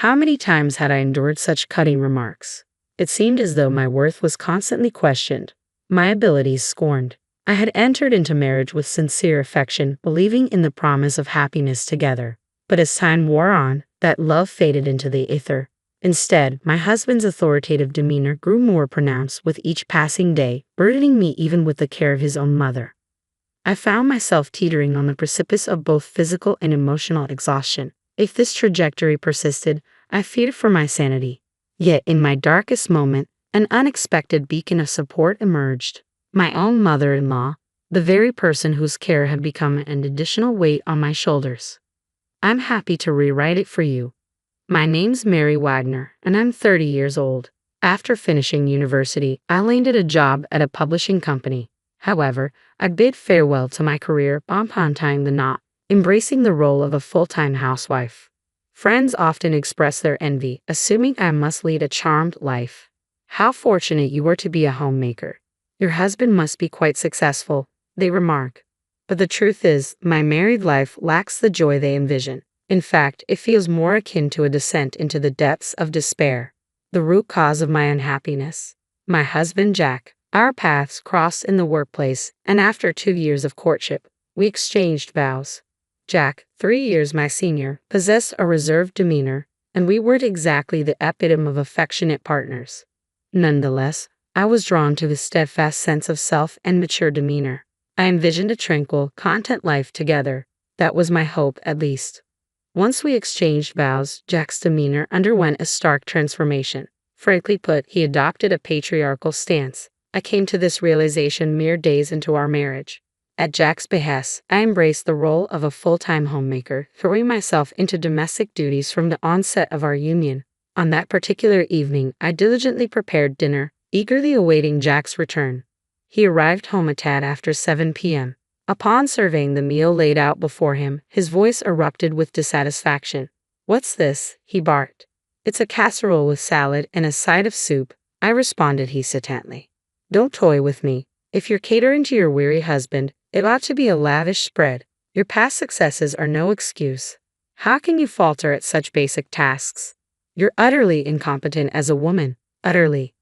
How many times had I endured such cutting remarks? It seemed as though my worth was constantly questioned, my abilities scorned. I had entered into marriage with sincere affection, believing in the promise of happiness together. But as time wore on, that love faded into the ether. Instead, my husband's authoritative demeanor grew more pronounced with each passing day, burdening me even with the care of his own mother. I found myself teetering on the precipice of both physical and emotional exhaustion. If this trajectory persisted, I feared for my sanity. Yet in my darkest moment, an unexpected beacon of support emerged. My own mother-in-law, the very person whose care had become an additional weight on my shoulders. I'm happy to rewrite it for you. My name's Mary Wagner, and I'm 30 years old. After finishing university, I landed a job at a publishing company. However, I bid farewell to my career upon tying the knot, embracing the role of a full-time housewife. Friends often express their envy, assuming I must lead a charmed life. How fortunate you are to be a homemaker. Your husband must be quite successful, they remark. But the truth is, my married life lacks the joy they envision. In fact, it feels more akin to a descent into the depths of despair. The root cause of my unhappiness. My husband Jack. Our paths crossed in the workplace, and after 2 years of courtship, we exchanged vows. Jack, 3 years my senior, possessed a reserved demeanor, and we weren't exactly the epitome of affectionate partners. Nonetheless, I was drawn to his steadfast sense of self and mature demeanor. I envisioned a tranquil, content life together. That was my hope, at least. Once we exchanged vows, Jack's demeanor underwent a stark transformation. Frankly put, he adopted a patriarchal stance. I came to this realization mere days into our marriage. At Jack's behest, I embraced the role of a full-time homemaker, throwing myself into domestic duties from the onset of our union. On that particular evening, I diligently prepared dinner, eagerly awaiting Jack's return. He arrived home a tad after 7 p.m. Upon surveying the meal laid out before him, his voice erupted with dissatisfaction. "What's this?" he barked. "It's a casserole with salad and a side of soup," I responded hesitantly. "Don't toy with me. If you're catering to your weary husband, it ought to be a lavish spread. Your past successes are no excuse. How can you falter at such basic tasks? You're utterly incompetent as a woman. Utterly."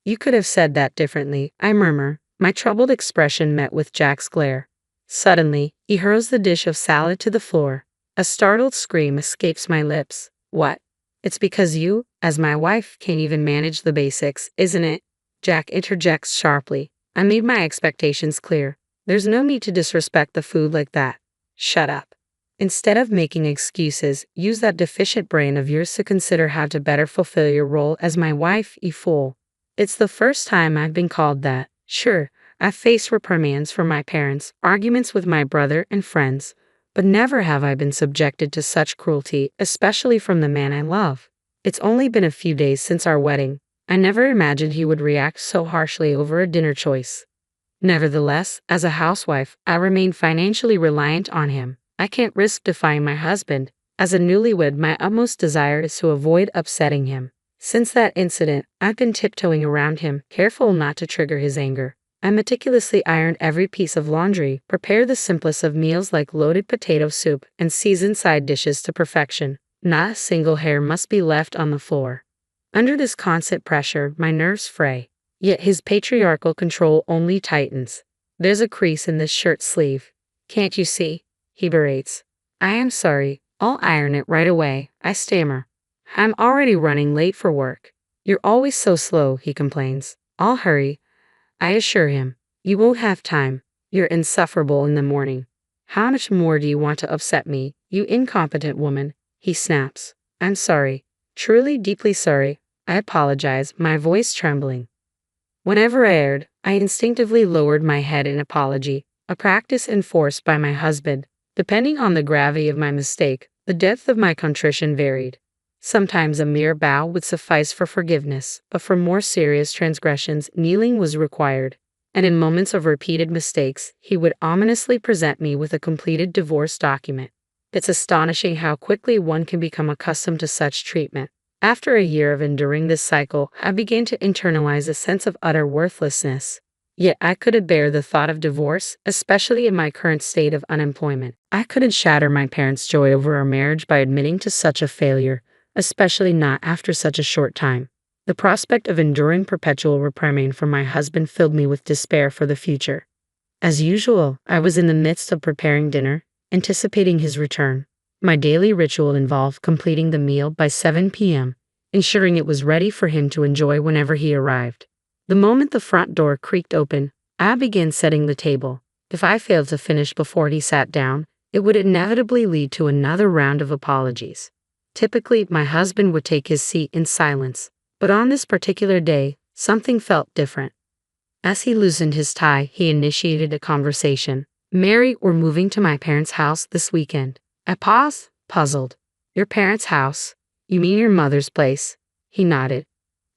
"You could have said that differently," I murmur, my troubled expression met with Jack's glare. Suddenly, he hurls the dish of salad to the floor. A startled scream escapes my lips. "What? It's because you, as my wife, can't even manage the basics, isn't it?" Jack interjects sharply. "I made my expectations clear. There's no need to disrespect the food like that." "Shut up. Instead of making excuses, use that deficient brain of yours to consider how to better fulfill your role as my wife, you fool." It's the first time I've been called that. Sure, I've faced reprimands from my parents, arguments with my brother and friends, but never have I been subjected to such cruelty, especially from the man I love. It's only been a few days since our wedding. I never imagined he would react so harshly over a dinner choice. Nevertheless, as a housewife, I remain financially reliant on him. I can't risk defying my husband. As a newlywed, my utmost desire is to avoid upsetting him. Since that incident, I've been tiptoeing around him, careful not to trigger his anger. I meticulously ironed every piece of laundry, prepared the simplest of meals like loaded potato soup, and seasoned side dishes to perfection. Not a single hair must be left on the floor. Under this constant pressure, my nerves fray. Yet his patriarchal control only tightens. "There's a crease in this shirt sleeve. Can't you see?" he berates. "I am sorry. I'll iron it right away," I stammer. "I'm already running late for work." "You're always so slow," he complains. "I'll hurry," I assure him. "You won't have time. You're insufferable in the morning." "How much more do you want to upset me, you incompetent woman?" he snaps. "I'm sorry. Truly deeply sorry. I apologize," my voice trembling. Whenever I erred, I instinctively lowered my head in apology, a practice enforced by my husband. Depending on the gravity of my mistake, the depth of my contrition varied. Sometimes a mere bow would suffice for forgiveness, but for more serious transgressions, kneeling was required. And in moments of repeated mistakes, he would ominously present me with a completed divorce document. It's astonishing how quickly one can become accustomed to such treatment. After a year of enduring this cycle, I began to internalize a sense of utter worthlessness. Yet I couldn't bear the thought of divorce, especially in my current state of unemployment. I couldn't shatter my parents' joy over our marriage by admitting to such a failure, especially not after such a short time. The prospect of enduring perpetual reprimand from my husband filled me with despair for the future. As usual, I was in the midst of preparing dinner, anticipating his return. My daily ritual involved completing the meal by 7 p.m., ensuring it was ready for him to enjoy whenever he arrived. The moment the front door creaked open, I began setting the table. If I failed to finish before he sat down, it would inevitably lead to another round of apologies. Typically, my husband would take his seat in silence, but on this particular day, something felt different. As he loosened his tie, he initiated a conversation. "Mary, we're moving to my parents' house this weekend." I paused, puzzled. "Your parents' house? You mean your mother's place?" He nodded.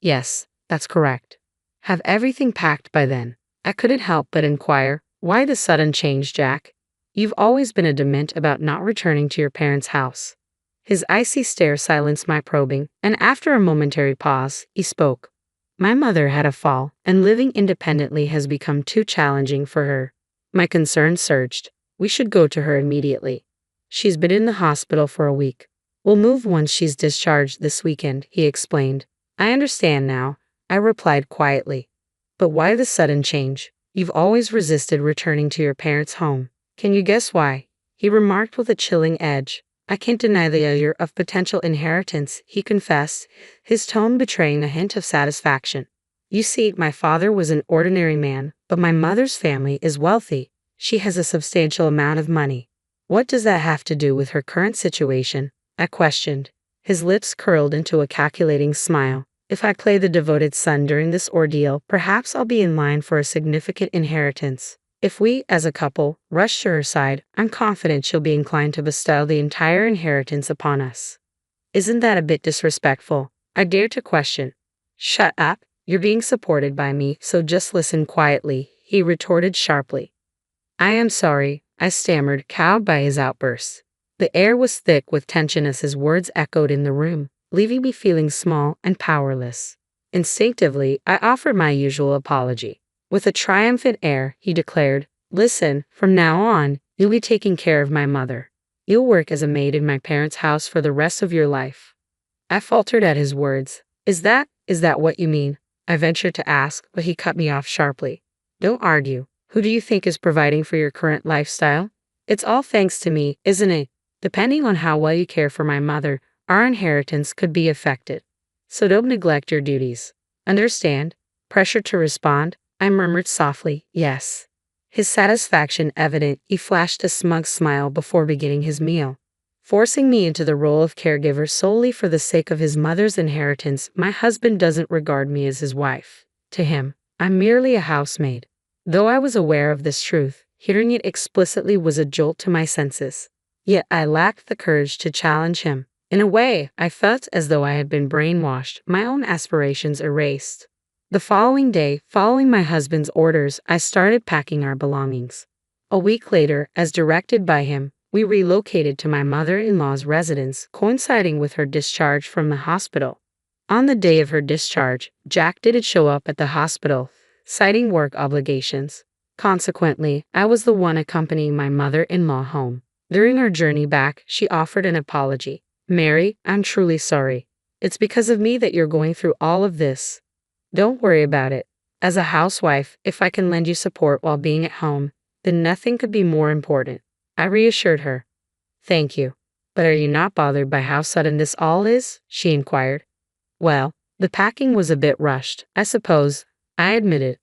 "Yes, that's correct." "Have everything packed by then?" I couldn't help but inquire, "Why the sudden change, Jack? You've always been adamant about not returning to your parents' house." His icy stare silenced my probing, and after a momentary pause, he spoke. "My mother had a fall, and living independently has become too challenging for her." My concern surged. "We should go to her immediately. She's been in the hospital for a week. We'll move once she's discharged this weekend," he explained. "I understand now," I replied quietly. "But why the sudden change? You've always resisted returning to your parents' home." "Can you guess why?" he remarked with a chilling edge. "I can't deny the allure of potential inheritance," he confessed, his tone betraying a hint of satisfaction. "You see, my father was an ordinary man, but my mother's family is wealthy. She has a substantial amount of money." "What does that have to do with her current situation?" I questioned. His lips curled into a calculating smile. "If I play the devoted son during this ordeal, perhaps I'll be in line for a significant inheritance. If we, as a couple, rush to her side, I'm confident she'll be inclined to bestow the entire inheritance upon us." "Isn't that a bit disrespectful?" I dared to question. "Shut up. You're being supported by me, so just listen quietly," he retorted sharply. "I am sorry," I stammered, cowed by his outburst. The air was thick with tension as his words echoed in the room, leaving me feeling small and powerless. Instinctively, I offered my usual apology. With a triumphant air, he declared, "Listen, from now on, you'll be taking care of my mother. You'll work as a maid in my parents' house for the rest of your life." I faltered at his words. Is that what you mean?" I ventured to ask, but he cut me off sharply. "Don't argue. Who do you think is providing for your current lifestyle? It's all thanks to me, isn't it? Depending on how well you care for my mother, our inheritance could be affected. So don't neglect your duties. Understand?" Pressured to respond, I murmured softly, "Yes." His satisfaction evident, he flashed a smug smile before beginning his meal. Forcing me into the role of caregiver solely for the sake of his mother's inheritance, my husband doesn't regard me as his wife. To him, I'm merely a housemaid. Though I was aware of this truth, hearing it explicitly was a jolt to my senses. Yet I lacked the courage to challenge him. In a way, I felt as though I had been brainwashed, my own aspirations erased. The following day, following my husband's orders, I started packing our belongings. A week later, as directed by him, we relocated to my mother-in-law's residence, coinciding with her discharge from the hospital. On the day of her discharge, Jack didn't show up at the hospital, citing work obligations. Consequently, I was the one accompanying my mother-in-law home. During our journey back, she offered an apology. "Mary, I'm truly sorry. It's because of me that you're going through all of this. Don't worry about it. As a housewife, if I can lend you support while being at home, then nothing could be more important." I reassured her. "Thank you. But are you not bothered by how sudden this all is?" she inquired. "Well, the packing was a bit rushed, I suppose," I admitted.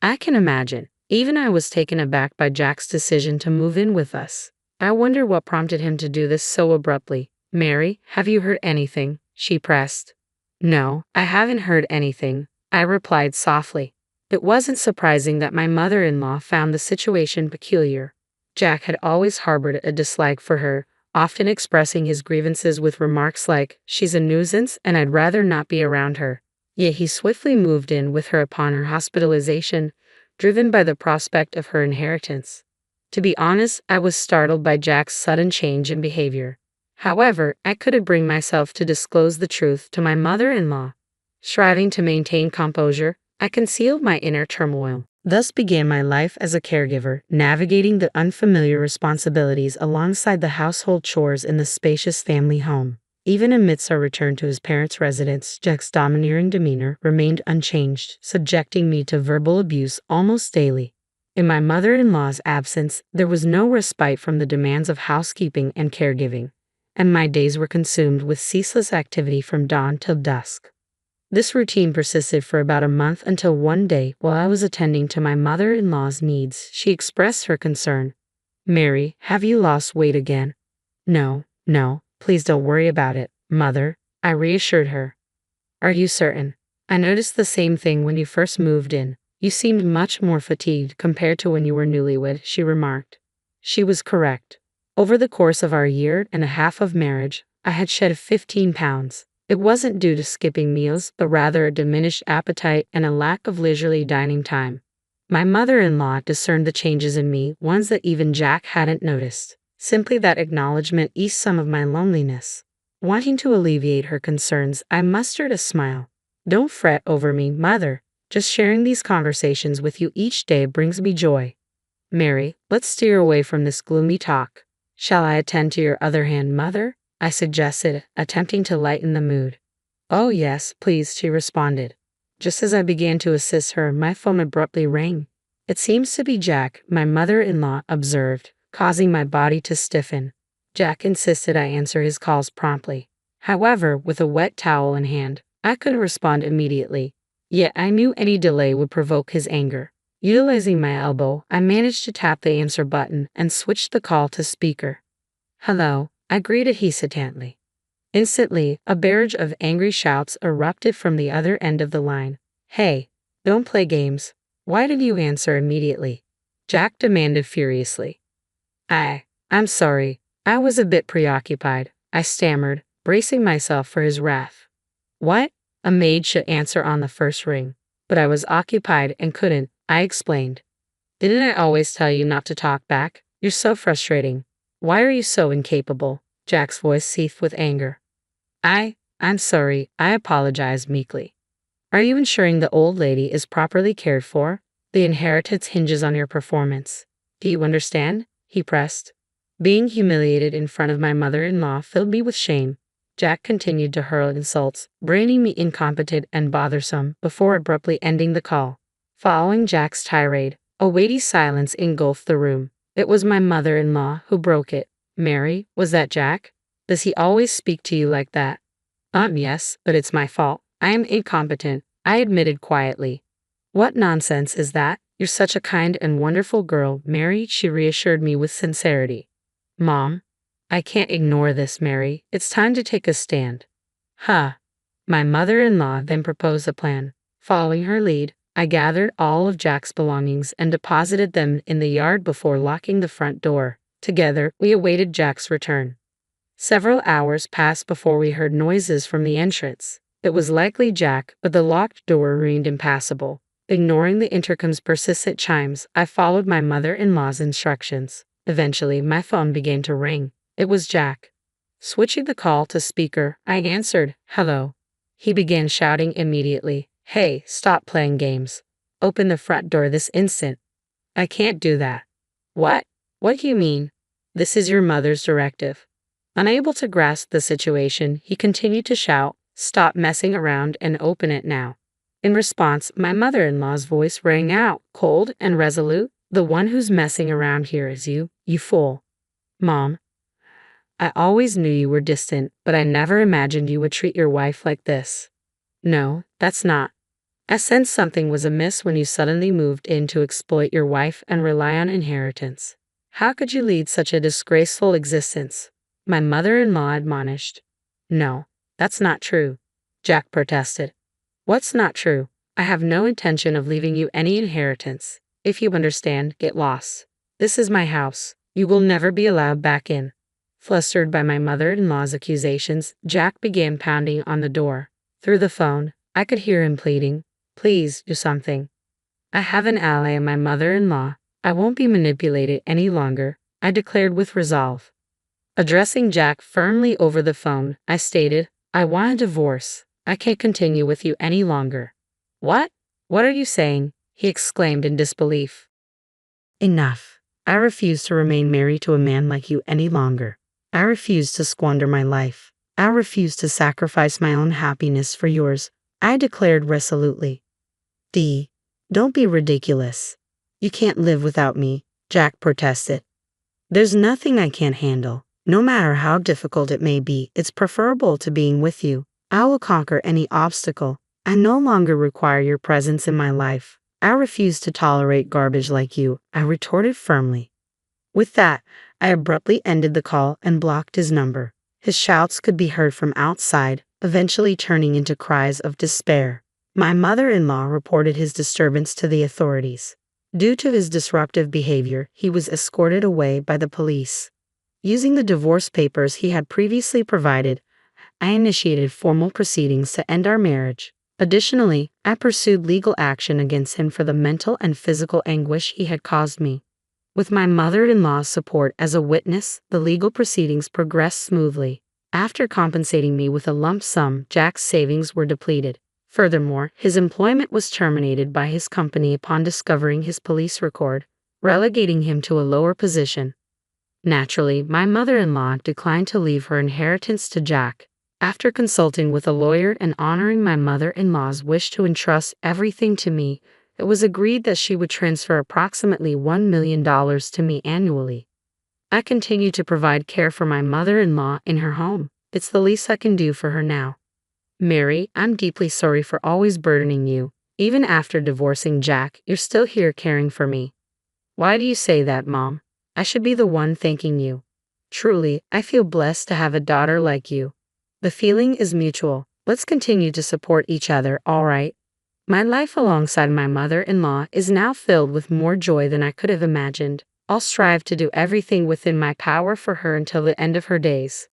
"I can imagine. Even I was taken aback by Jack's decision to move in with us. I wonder what prompted him to do this so abruptly." "Mary, have you heard anything?" she pressed. "No, I haven't heard anything," I replied softly. It wasn't surprising that my mother-in-law found the situation peculiar. Jack had always harbored a dislike for her, often expressing his grievances with remarks like, "She's a nuisance and I'd rather not be around her." Yet he swiftly moved in with her upon her hospitalization, driven by the prospect of her inheritance. To be honest, I was startled by Jack's sudden change in behavior. However, I couldn't bring myself to disclose the truth to my mother-in-law. Striving to maintain composure, I concealed my inner turmoil. Thus began my life as a caregiver, navigating the unfamiliar responsibilities alongside the household chores in the spacious family home. Even amidst our return to his parents' residence, Jack's domineering demeanor remained unchanged, subjecting me to verbal abuse almost daily. In my mother-in-law's absence, there was no respite from the demands of housekeeping and caregiving, and my days were consumed with ceaseless activity from dawn till dusk. This routine persisted for about a month until one day, while I was attending to my mother-in-law's needs, she expressed her concern. "Mary, have you lost weight again?" "No, no, please don't worry about it, Mother," I reassured her. "Are you certain? I noticed the same thing when you first moved in. You seemed much more fatigued compared to when you were newlywed," she remarked. She was correct. Over the course of our year and a half of marriage, I had shed 15 pounds. It wasn't due to skipping meals, but rather a diminished appetite and a lack of leisurely dining time. My mother-in-law discerned the changes in me, ones that even Jack hadn't noticed. Simply that acknowledgement eased some of my loneliness. Wanting to alleviate her concerns, I mustered a smile. "Don't fret over me, Mother. Just sharing these conversations with you each day brings me joy." "Mary, let's steer away from this gloomy talk. Shall I attend to your other hand, Mother?" I suggested, attempting to lighten the mood. "Oh yes, please," she responded. Just as I began to assist her, my phone abruptly rang. "It seems to be Jack," my mother-in-law observed, causing my body to stiffen. Jack insisted I answer his calls promptly. However, with a wet towel in hand, I couldn't respond immediately. Yet I knew any delay would provoke his anger. Utilizing my elbow, I managed to tap the answer button and switched the call to speaker. "Hello," I greeted hesitantly. Instantly, a barrage of angry shouts erupted from the other end of the line. "Hey, don't play games. Why did you answer immediately?" Jack demanded furiously. I'm sorry. I was a bit preoccupied," I stammered, bracing myself for his wrath. "What? A maid should answer on the first ring. But I was occupied and couldn't," I explained. "Didn't I always tell you not to talk back? You're so frustrating. Why are you so incapable?" Jack's voice seethed with anger. I'm sorry," I apologized meekly. "Are you ensuring the old lady is properly cared for? The inheritance hinges on your performance. Do you understand?" he pressed. Being humiliated in front of my mother-in-law filled me with shame. Jack continued to hurl insults, branding me incompetent and bothersome before abruptly ending the call. Following Jack's tirade, a weighty silence engulfed the room. It was my mother-in-law who broke it. "Mary, was that Jack? Does he always speak to you like that?" Yes, but it's my fault. I am incompetent," I admitted quietly. "What nonsense is that? You're such a kind and wonderful girl, Mary," she reassured me with sincerity. "Mom, I can't ignore this, Mary. It's time to take a stand." "Huh." My mother-in-law then proposed a plan. Following her lead, I gathered all of Jack's belongings and deposited them in the yard before locking the front door. Together, we awaited Jack's return. Several hours passed before we heard noises from the entrance. It was likely Jack, but the locked door remained impassable. Ignoring the intercom's persistent chimes, I followed my mother-in-law's instructions. Eventually, my phone began to ring. It was Jack. Switching the call to speaker, I answered, "Hello." He began shouting immediately, "Hey, stop playing games. Open the front door this instant." "I can't do that." "What? What do you mean?" "This is your mother's directive." Unable to grasp the situation, he continued to shout, "Stop messing around and open it now." In response, my mother-in-law's voice rang out, cold and resolute. "The one who's messing around here is you, you fool." "Mom, I always knew you were distant, but I never imagined you would treat your wife like this." "No, that's not. I sensed something was amiss when you suddenly moved in to exploit your wife and rely on inheritance. How could you lead such a disgraceful existence?" my mother-in-law admonished. "No, that's not true," Jack protested. "What's not true? I have no intention of leaving you any inheritance. If you understand, get lost. This is my house. You will never be allowed back in." Flustered by my mother-in-law's accusations, Jack began pounding on the door. Through the phone, I could hear him pleading, "Please do something. I have an ally in my mother-in-law. I won't be manipulated any longer," I declared with resolve. Addressing Jack firmly over the phone, I stated, "I want a divorce. I can't continue with you any longer." "What? What are you saying?" he exclaimed in disbelief. "Enough. I refuse to remain married to a man like you any longer. I refuse to squander my life. I refuse to sacrifice my own happiness for yours, I declared resolutely. Dee, don't be ridiculous. You can't live without me, Jack protested. There's nothing I can't handle. No matter how difficult it may be, it's preferable to being with you. I will conquer any obstacle. I no longer require your presence in my life. I refuse to tolerate garbage like you, I retorted firmly. With that, I abruptly ended the call and blocked his number. His shouts could be heard from outside, eventually turning into cries of despair. My mother-in-law reported his disturbance to the authorities. Due to his disruptive behavior, he was escorted away by the police. Using the divorce papers he had previously provided, I initiated formal proceedings to end our marriage. Additionally, I pursued legal action against him for the mental and physical anguish he had caused me. With my mother-in-law's support as a witness, the legal proceedings progressed smoothly. After compensating me with a lump sum, Jack's savings were depleted. Furthermore, his employment was terminated by his company upon discovering his police record, relegating him to a lower position. Naturally, my mother-in-law declined to leave her inheritance to Jack. After consulting with a lawyer and honoring my mother-in-law's wish to entrust everything to me, it was agreed that she would transfer approximately $1 million to me annually. I continue to provide care for my mother-in-law in her home. It's the least I can do for her now. Mary, I'm deeply sorry for always burdening you. Even after divorcing Jack, you're still here caring for me. Why do you say that, Mom? I should be the one thanking you. Truly, I feel blessed to have a daughter like you. The feeling is mutual. Let's continue to support each other, all right? My life alongside my mother-in-law is now filled with more joy than I could have imagined. I'll strive to do everything within my power for her until the end of her days.